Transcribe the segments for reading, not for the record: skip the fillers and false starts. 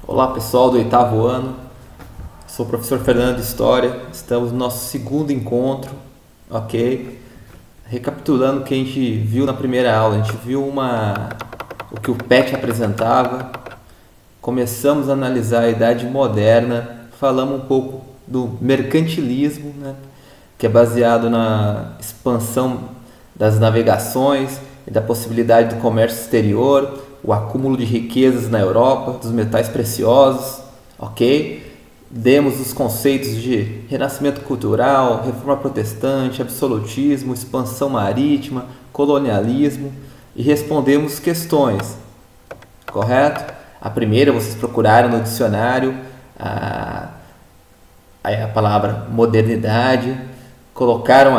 Olá pessoal do oitavo ano, sou o professor Fernando de História, estamos no nosso segundo encontro, ok? Recapitulando o que a gente viu na primeira aula, a gente viu o que o PET apresentava, começamos a analisar a Idade Moderna, falamos um pouco do mercantilismo, né? Que é baseado na expansão das navegações e da possibilidade do comércio exterior, o acúmulo de riquezas na Europa, dos metais preciosos, ok? Demos os conceitos de renascimento cultural, reforma protestante, absolutismo, expansão marítima, colonialismo e respondemos questões, correto? A primeira vocês procuraram no dicionário a palavra modernidade, colocaram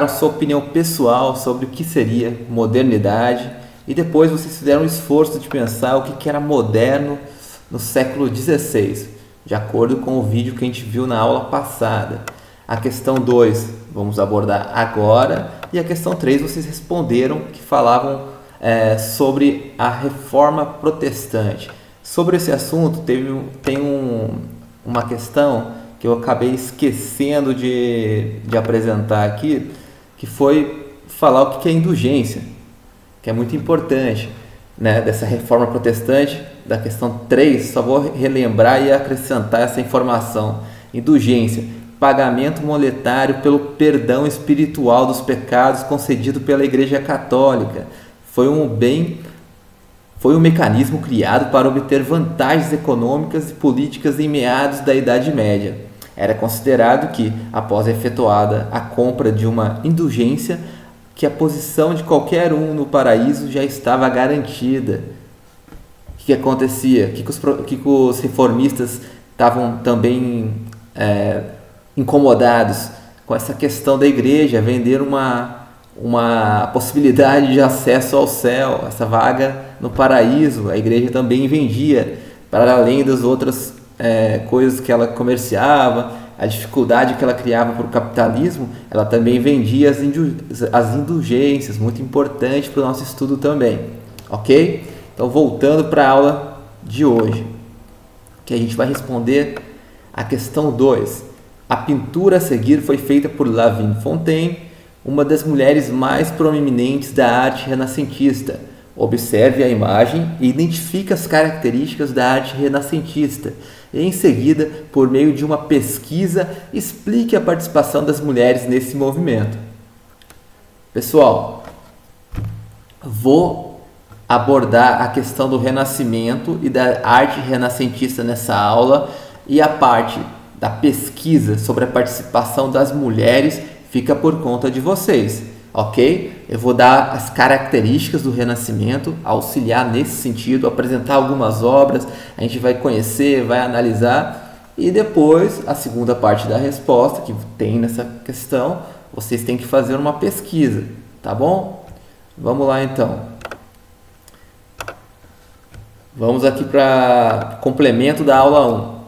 sua opinião pessoal sobre o que seria modernidade. E depois vocês fizeram um esforço de pensar o que era moderno no século XVI, de acordo com o vídeo que a gente viu na aula passada. A questão 2 vamos abordar agora, e a questão 3 vocês responderam, que falavam sobre a reforma protestante. Sobre esse assunto uma questão que eu acabei esquecendo de apresentar aqui, que foi falar o que é indulgência, que é muito importante, né, dessa reforma protestante. Da questão 3, só vou relembrar e acrescentar essa informação. Indulgência, pagamento monetário pelo perdão espiritual dos pecados concedido pela Igreja Católica. Foi um mecanismo criado para obter vantagens econômicas e políticas em meados da Idade Média. Era considerado que, após efetuada a compra de uma indulgência, que a posição de qualquer um no paraíso já estava garantida. O que acontecia? O que os reformistas estavam também incomodados com essa questão da igreja vender uma possibilidade de acesso ao céu, essa vaga no paraíso. A igreja também vendia, para além das outras coisas que ela comerciava, a dificuldade que ela criava para o capitalismo, ela também vendia as indulgências, muito importante para o nosso estudo também, ok? Então, voltando para a aula de hoje, que a gente vai responder a questão 2. A pintura a seguir foi feita por Lavigne Fontaine, uma das mulheres mais proeminentes da arte renascentista. Observe a imagem e identifique as características da arte renascentista. E, em seguida, por meio de uma pesquisa, explique a participação das mulheres nesse movimento. Pessoal, vou abordar a questão do Renascimento e da arte renascentista nessa aula, e a parte da pesquisa sobre a participação das mulheres fica por conta de vocês, ok? Eu vou dar as características do Renascimento, auxiliar nesse sentido, apresentar algumas obras, a gente vai conhecer, vai analisar, e depois a segunda parte da resposta que tem nessa questão, vocês têm que fazer uma pesquisa, tá bom? Vamos lá então. Vamos aqui para complemento da aula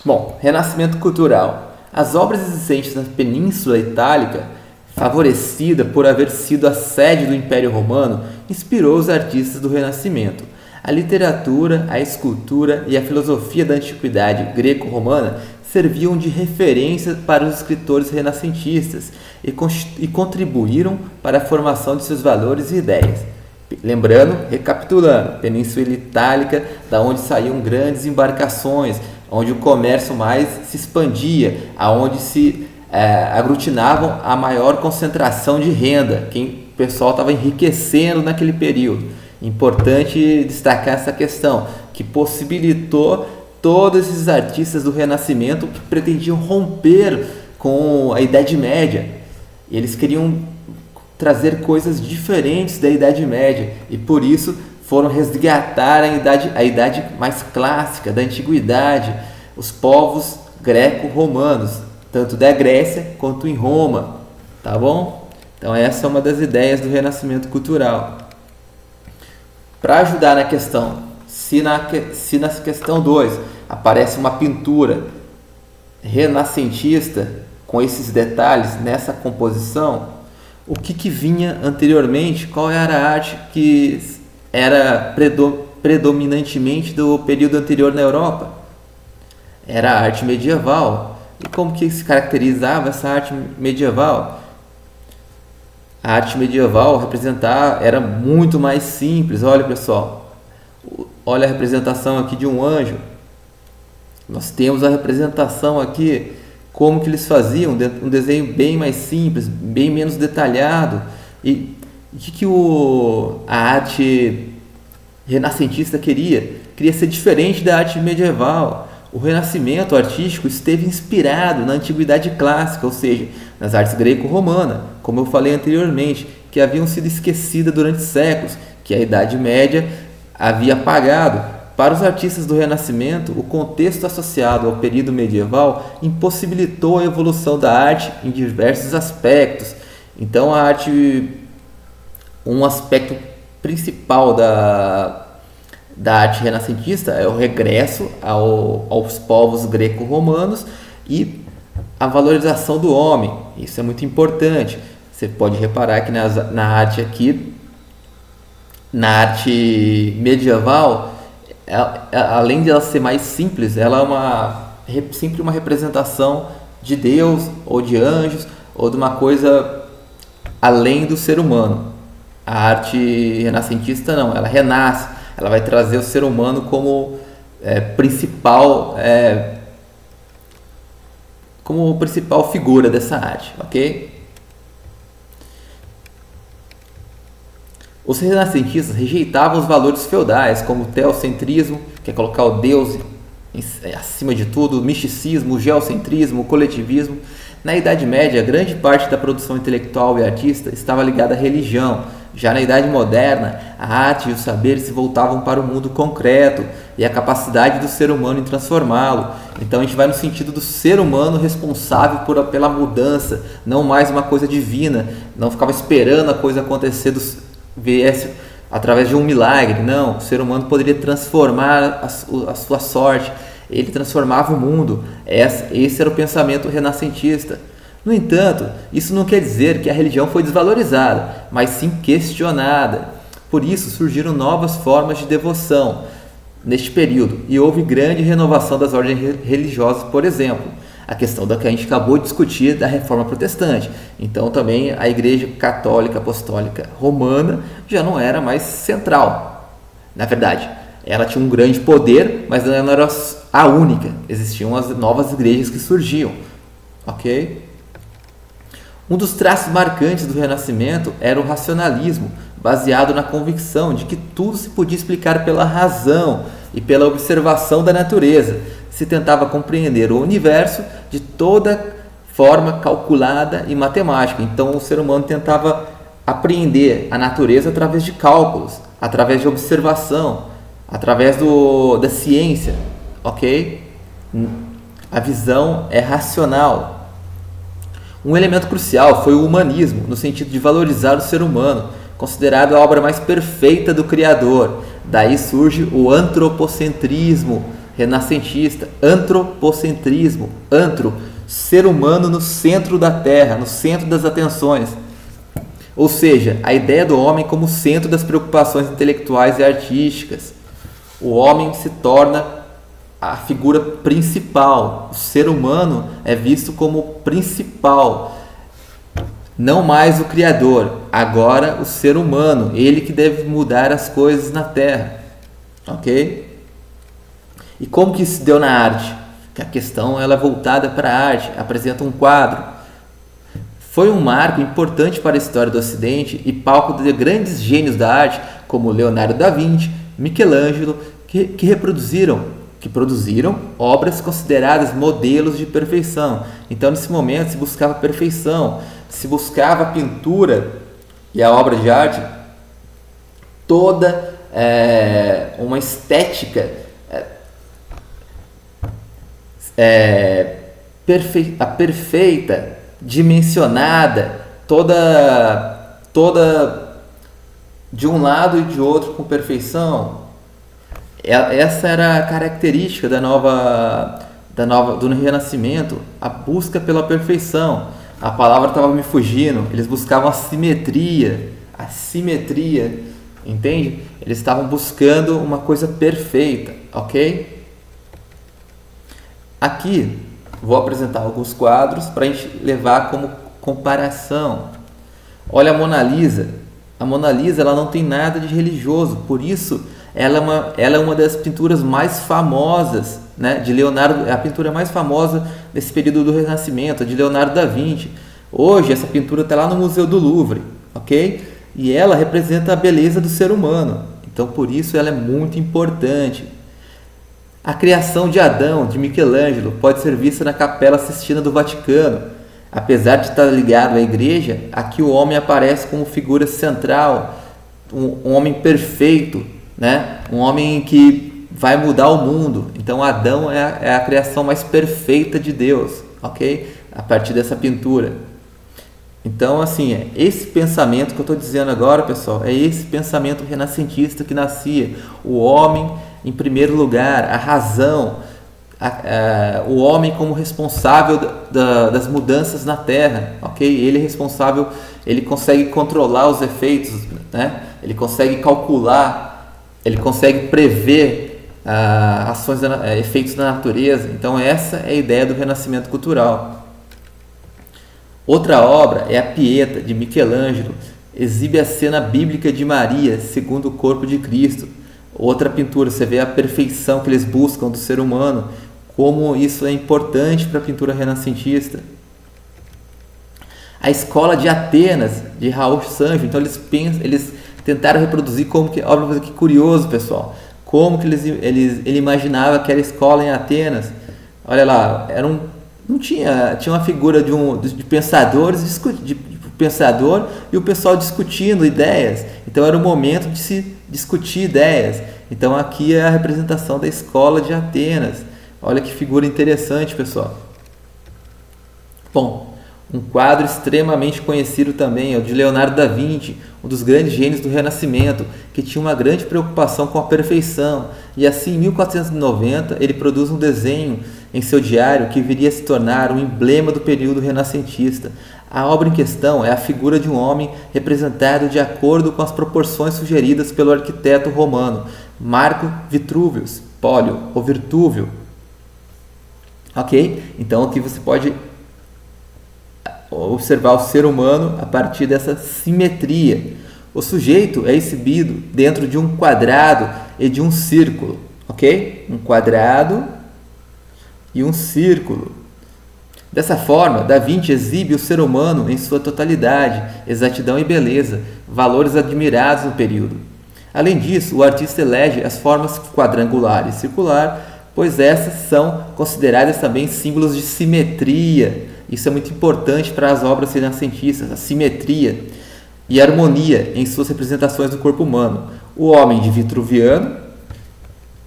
1. Bom, Renascimento cultural. As obras existentes na Península Itálica, favorecida por haver sido a sede do Império Romano, inspirou os artistas do Renascimento. A literatura, a escultura e a filosofia da antiguidade greco-romana serviam de referência para os escritores renascentistas e contribuíram para a formação de seus valores e ideias. Lembrando, recapitulando, Península Itálica, da onde saíam grandes embarcações, onde o comércio mais se expandia, aonde se aglutinavam a maior concentração de renda, que o pessoal estava enriquecendo naquele período. Importante destacar essa questão, que possibilitou todos esses artistas do Renascimento que pretendiam romper com a Idade Média. Eles queriam trazer coisas diferentes da Idade Média e por isso foram resgatar a idade mais clássica da antiguidade, os povos greco-romanos, tanto da Grécia quanto em Roma, tá bom? Então essa é uma das ideias do Renascimento cultural. Para ajudar na questão, se na questão 2 aparece uma pintura renascentista com esses detalhes nessa composição, o que vinha anteriormente, qual era a arte que era predominantemente do período anterior na Europa. Era a arte medieval. E como que se caracterizava essa arte medieval? A arte medieval era muito mais simples. Olha, pessoal, olha a representação aqui de um anjo. Nós temos a representação aqui, como que eles faziam, um desenho bem mais simples, bem menos detalhado. E o que a arte renascentista queria? Queria ser diferente da arte medieval. O renascimento artístico esteve inspirado na antiguidade clássica, ou seja, nas artes greco-romana, como eu falei anteriormente, que haviam sido esquecidas durante séculos, que a Idade Média havia apagado. Para os artistas do Renascimento, o contexto associado ao período medieval impossibilitou a evolução da arte em diversos aspectos. Então, a arte, um aspecto principal da arte renascentista é o regresso aos povos greco-romanos e a valorização do homem. Isso é muito importante. Você pode reparar que na arte medieval, além de ela ser mais simples, ela é sempre uma representação de Deus ou de anjos ou de uma coisa além do ser humano. A arte renascentista não, ela renasce, ela vai trazer o ser humano como principal figura dessa arte, ok? Os renascentistas rejeitavam os valores feudais, como o teocentrismo, que é colocar o Deus acima de tudo, o misticismo, o geocentrismo, o coletivismo. Na Idade Média, grande parte da produção intelectual e artista estava ligada à religião. Já na Idade Moderna, a arte e o saber se voltavam para o mundo concreto e a capacidade do ser humano em transformá-lo. Então a gente vai no sentido do ser humano responsável pela mudança, não mais uma coisa divina, não ficava esperando a coisa acontecer viesse através de um milagre. Não, o ser humano poderia transformar a sua sorte, ele transformava o mundo. Esse era o pensamento renascentista. No entanto, isso não quer dizer que a religião foi desvalorizada, mas sim questionada. Por isso surgiram novas formas de devoção neste período e houve grande renovação das ordens religiosas, por exemplo. A questão da que a gente acabou de discutir da Reforma Protestante. Então também a Igreja Católica Apostólica Romana já não era mais central. Na verdade, ela tinha um grande poder, mas ela não era a única. Existiam as novas igrejas que surgiam. Ok? Um dos traços marcantes do Renascimento era o racionalismo, baseado na convicção de que tudo se podia explicar pela razão e pela observação da natureza. Se tentava compreender o universo de toda forma calculada e matemática. Então o ser humano tentava apreender a natureza através de cálculos, através de observação, através da ciência, ok? A visão é racional. Um elemento crucial foi o humanismo, no sentido de valorizar o ser humano, considerado a obra mais perfeita do Criador. Daí surge o antropocentrismo renascentista. Antropocentrismo, ser humano no centro da Terra, no centro das atenções. Ou seja, a ideia do homem como centro das preocupações intelectuais e artísticas. O homem se torna a figura principal. O ser humano é visto como principal, não mais o Criador. Agora o ser humano, ele que deve mudar as coisas na Terra, ok? E como que isso se deu na arte? Que a questão ela é voltada para a arte, apresenta um quadro. Foi um marco importante para a história do Ocidente e palco de grandes gênios da arte, como Leonardo da Vinci, Michelangelo, que produziram obras consideradas modelos de perfeição. Então, nesse momento, se buscava perfeição, se buscava a pintura e a obra de arte, toda uma estética perfeita, dimensionada, toda de um lado e de outro com perfeição. Essa era a característica do Renascimento, a busca pela perfeição. A palavra estava me fugindo. Eles buscavam a simetria, entende? Eles estavam buscando uma coisa perfeita, ok? Aqui vou apresentar alguns quadros para a gente levar como comparação. Olha a Mona Lisa. A Mona Lisa ela não tem nada de religioso, por isso ela é uma das pinturas mais famosas, né, de Leonardo, é a pintura mais famosa desse período do Renascimento, de Leonardo da Vinci. Hoje essa pintura está lá no Museu do Louvre, ok? E ela representa a beleza do ser humano, então por isso ela é muito importante. A criação de Adão, de Michelangelo, pode ser vista na Capela Sistina do Vaticano. Apesar de estar ligado à igreja, aqui o homem aparece como figura central, um homem perfeito, né? Um homem que vai mudar o mundo. Então Adão é a criação mais perfeita de Deus, ok? A partir dessa pintura. Então, assim, é esse pensamento que eu estou dizendo agora, pessoal, é esse pensamento renascentista que nascia. O homem em primeiro lugar, a razão, o homem como responsável das mudanças na Terra, ok? Ele é responsável, ele consegue controlar os efeitos, né? Ele consegue calcular, ele consegue prever efeitos da natureza. Então essa é a ideia do renascimento cultural. Outra obra é a Pieta, de Michelangelo, exibe a cena bíblica de Maria, segundo o corpo de Cristo. Outra pintura, você vê a perfeição que eles buscam do ser humano, como isso é importante para a pintura renascentista. A Escola de Atenas, de Raul Sancho, então eles tentaram reproduzir olha que curioso, pessoal, como que ele imaginava aquela escola em Atenas. Olha lá, tinha uma figura de pensadores, de pensador e o pessoal discutindo ideias. Então era o momento de se discutir ideias. Então aqui é a representação da Escola de Atenas. Olha que figura interessante, pessoal. Bom, um quadro extremamente conhecido também é o de Leonardo da Vinci, um dos grandes gênios do Renascimento, que tinha uma grande preocupação com a perfeição. E assim, em 1490, ele produz um desenho em seu diário que viria a se tornar um emblema do período renascentista. A obra em questão é a figura de um homem representado de acordo com as proporções sugeridas pelo arquiteto romano Marco Vitruvius Polio, ou Virtúvio. Ok? Então aqui você pode observar o ser humano a partir dessa simetria. O sujeito é exibido dentro de um quadrado e de um círculo, ok? Um quadrado e um círculo. Dessa forma, Da Vinci exibe o ser humano em sua totalidade, exatidão e beleza, valores admirados no período. Além disso, o artista elege as formas quadrangular e circular, pois essas são consideradas também símbolos de simetria. Isso é muito importante para as obras renascentistas, a simetria e harmonia em suas representações do corpo humano. O Homem de Vitruviano,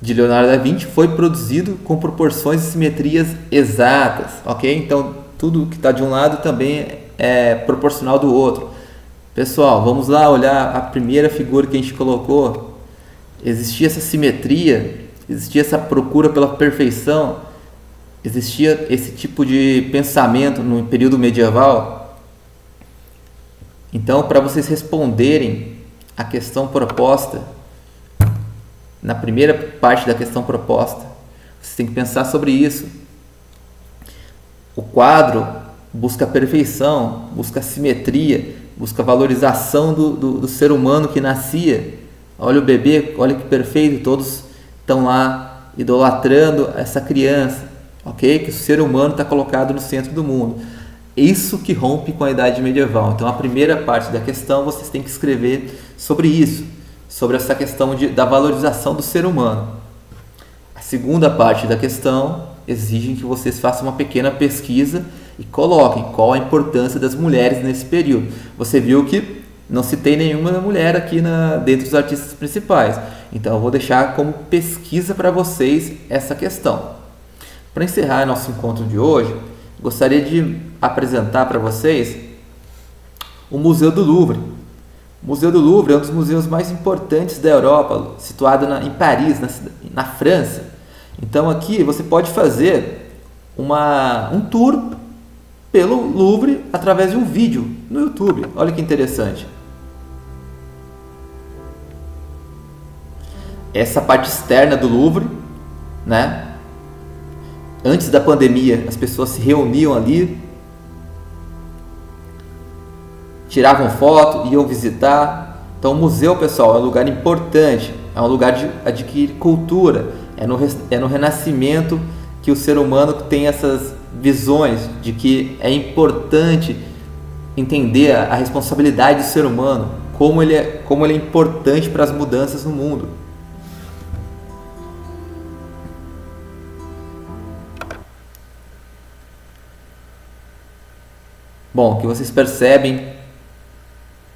de Leonardo da Vinci, foi produzido com proporções e simetrias exatas, ok? Então, tudo que está de um lado também é proporcional do outro. Pessoal, vamos lá olhar a primeira figura que a gente colocou. Existia essa simetria, existia essa procura pela perfeição, existia esse tipo de pensamento no período medieval. Então, para vocês responderem a questão proposta, na primeira parte da questão proposta, vocês têm que pensar sobre isso. O quadro busca a perfeição, busca a simetria, busca a valorização do ser humano que nascia. Olha o bebê, olha que perfeito, todos estão lá idolatrando essa criança, ok? Que o ser humano está colocado no centro do mundo. Isso que rompe com a idade medieval. Então, a primeira parte da questão vocês têm que escrever sobre isso, sobre essa questão da valorização do ser humano. A segunda parte da questão exige que vocês façam uma pequena pesquisa e coloquem qual a importância das mulheres nesse período. Você viu que não citei nenhuma mulher aqui dentro dos artistas principais. Então eu vou deixar como pesquisa para vocês essa questão. Para encerrar nosso encontro de hoje, gostaria de apresentar para vocês o Museu do Louvre. O Museu do Louvre é um dos museus mais importantes da Europa, situado em Paris, na França. Então aqui você pode fazer um tour pelo Louvre através de um vídeo no YouTube. Olha que interessante. essa parte externa do Louvre, né? Antes da pandemia, as pessoas se reuniam ali, tiravam foto, iam visitar. Então o museu, pessoal, é um lugar importante, é um lugar de adquirir cultura, é no Renascimento que o ser humano tem essas visões de que é importante entender a responsabilidade do ser humano, como ele é importante para as mudanças no mundo. Bom, o que vocês percebem,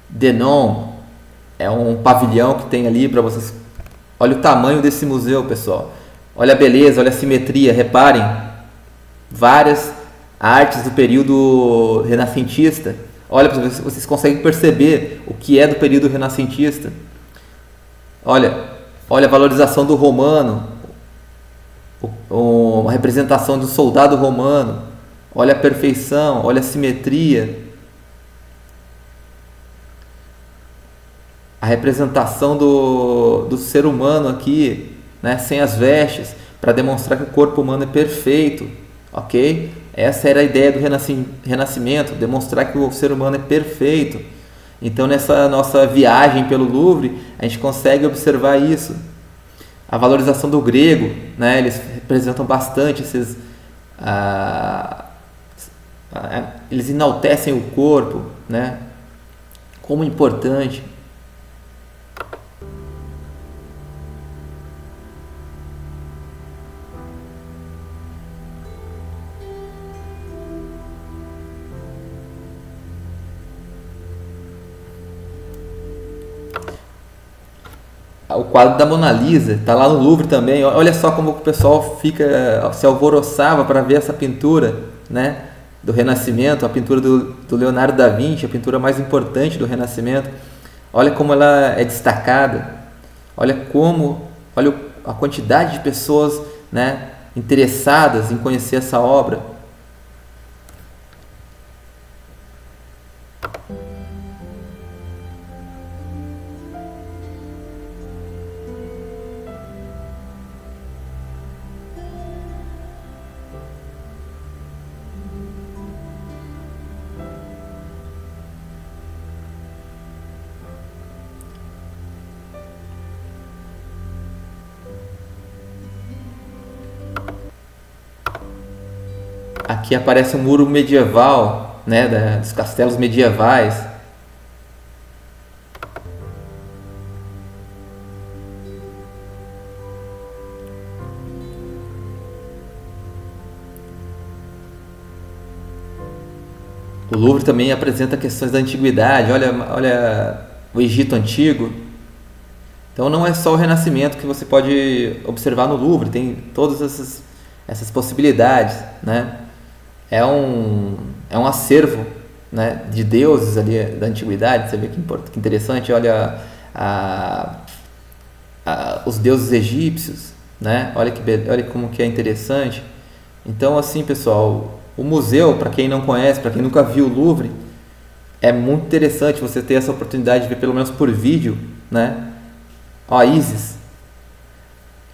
Denon é um pavilhão que tem ali para vocês. Olha o tamanho desse museu, pessoal. Olha a beleza, olha a simetria. Reparem, várias artes do período renascentista. Olha, vocês conseguem perceber o que é do período renascentista. Olha a valorização do romano, uma representação do soldado romano. Olha a perfeição, olha a simetria. A representação do ser humano aqui, né, sem as vestes, para demonstrar que o corpo humano é perfeito, ok? Essa era a ideia do Renascimento, demonstrar que o ser humano é perfeito. Então, nessa nossa viagem pelo Louvre, a gente consegue observar isso. A valorização do grego, né, eles representam bastante esses... eles enaltecem o corpo, né, como importante. O quadro da Mona Lisa está lá no Louvre também. Olha só como o pessoal se alvoroçava para ver essa pintura, né, do Renascimento, a pintura do Leonardo da Vinci, a pintura mais importante do Renascimento. Olha como ela é destacada. Olha a quantidade de pessoas, né, interessadas em conhecer essa obra. Aqui aparece um muro medieval, né, dos castelos medievais. O Louvre também apresenta questões da antiguidade. Olha o Egito Antigo. Então não é só o Renascimento que você pode observar no Louvre, tem todas essas possibilidades, né? É um acervo, né, de deuses ali da antiguidade. Você vê que interessante. Olha os deuses egípcios, né? Olha como que é interessante. Então, assim, pessoal, o museu, para quem não conhece, para quem nunca viu o Louvre, é muito interessante você ter essa oportunidade de ver pelo menos por vídeo, né? Ó, Ísis,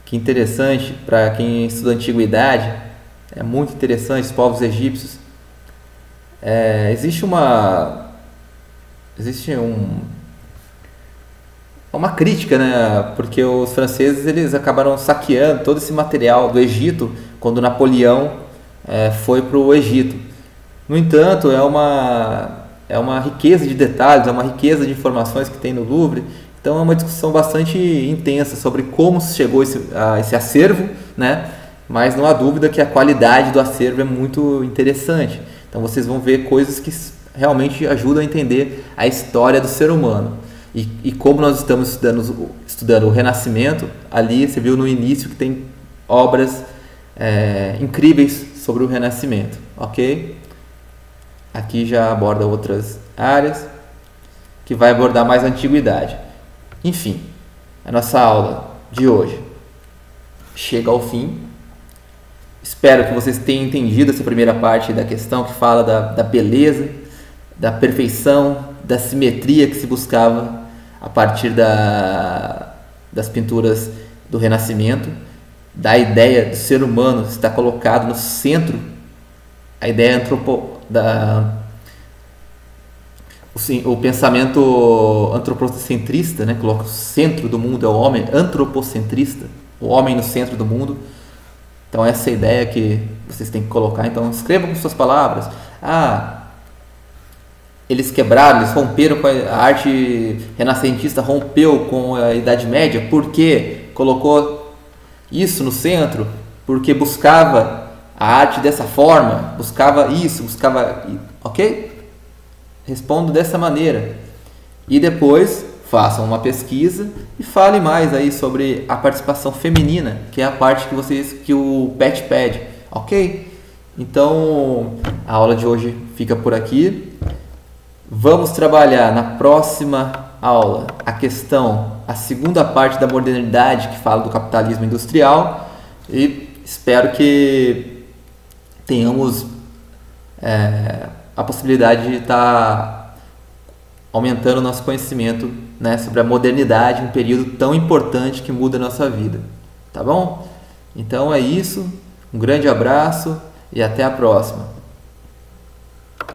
que interessante para quem estuda antiguidade. É muito interessante, os povos egípcios. Existe uma crítica, né? Porque os franceses eles acabaram saqueando todo esse material do Egito quando Napoleão foi para o Egito. No entanto, é uma riqueza de detalhes, é uma riqueza de informações que tem no Louvre. Então é uma discussão bastante intensa sobre como se chegou a esse acervo, né? Mas não há dúvida que a qualidade do acervo é muito interessante. Então vocês vão ver coisas que realmente ajudam a entender a história do ser humano. E como nós estamos estudando o Renascimento, ali você viu no início que tem obras incríveis sobre o Renascimento, ok? Aqui já aborda outras áreas, que vai abordar mais a antiguidade. Enfim, a nossa aula de hoje chega ao fim. Espero que vocês tenham entendido essa primeira parte da questão que fala da beleza, da perfeição, da simetria que se buscava a partir das pinturas do Renascimento, da ideia do ser humano estar colocado no centro, a ideia o pensamento antropocentrista, né, coloca o centro do mundo é o homem, antropocentrista, o homem no centro do mundo. Então essa é a ideia que vocês têm que colocar. Então escrevam com suas palavras. Eles quebraram, eles romperam com a arte renascentista, rompeu com a Idade Média, porque colocou isso no centro, porque buscava a arte dessa forma, buscava isso, ok? Respondo dessa maneira. E depois façam uma pesquisa e fale mais aí sobre a participação feminina, que é a parte que o PET pede, ok? Então a aula de hoje fica por aqui. Vamos trabalhar na próxima aula a segunda parte da modernidade, que fala do capitalismo industrial, e espero que tenhamos a possibilidade de estar aumentando o nosso conhecimento, né, sobre a modernidade, um período tão importante que muda a nossa vida. Tá bom? Então é isso, um grande abraço e até a próxima.